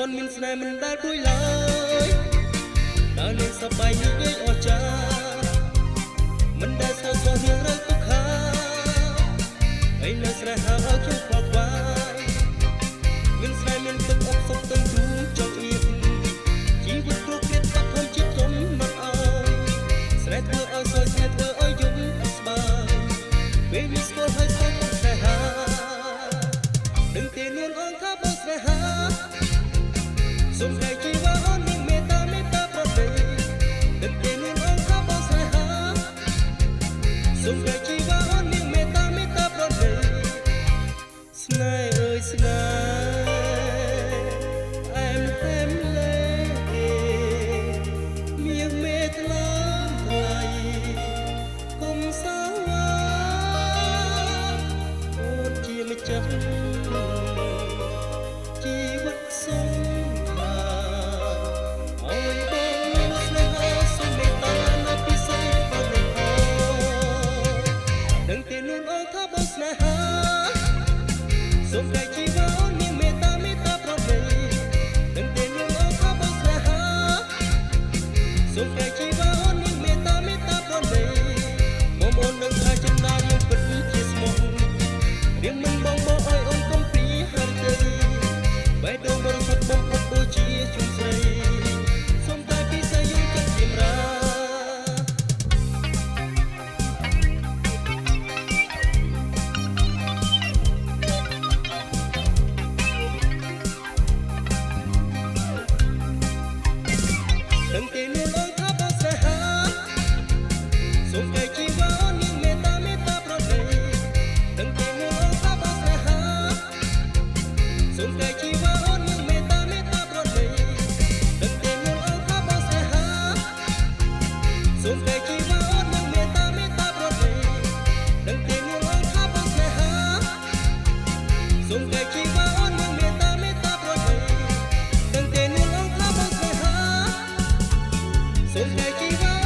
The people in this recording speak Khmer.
នមានស្នេហ៍មិនដែលព្រួយឡើយដើរលេងសប្បាយនិយាយអស្ចារ្យមិនដែលស្គាល់ស្រៀងរើទុក្ខាហើយនៅស្រែហៅឲ្យខ្ញុំខ្វល់ខ្វាយមានស្នេហ៍មានទឹកអប់សុខទាំងទូចង់អៀនជីវិតគ្រប់គ្នាបាត់ធំជាតិធំមិនអើយស្នេហ៍ធ្វើឲ្យសោយស្នេហ៍ធ្វើឲ្យយំស្បើយពេលវាស្គាល់ហើយស្គាល់ទុកស្នេហាដឹងទេលួនអងថាបើស្នេហាសុំតែជីវ៉ាអូនមានមេត្តាប្រដេដឹងទេលួនអងថាបើស្នេហាសុំតែជីវ៉ាអូនមានមេត្តាប្រដេស្នេហ៍អើយស្នេហ៍អែមលេមានមេត្តាថ្លៃគុំសាវ៉ាអូនជាម្ចាស់ជីវិតសុំសុំតែជីវ៉ាអូនមានមេត្តាប្រដេដឹងទេលួងអងថាបើស្នេហាសុំតែជីវ៉ាអូនមានមេត្តាប្រដេបងអូននឹងថាចំណាយយើងពិតជាស្មោះរៀងមិនបងឲ្យអូនកុំពីហើយទេបែរដូងបរិសុទ្ធបំផុតដូចជាជុំស្រីសុំតែពីសាយយើងចិត្តជារាដឹងទេលួងអងថាបើស្នេហាសុំតែជីវ៉ាអូនមានមេត្តាប្រដេដឹងទេលួងអងថាបើស្នេហាសុំតែជីវ៉ាអូនមានមេត្តាប្រដេដឹងទេលួងអងថាបើស្នេហាសុំតែជីវ៉ាអូនមានមេត្តាប្រដេដឹងទេលួងអងថាបើស្នេហាសុំតែជីវ៉ាអូនមានមេត្តាប្រដេដឹងទេលួងអងថាបើស្នេហាសុំតែជីវ៉ា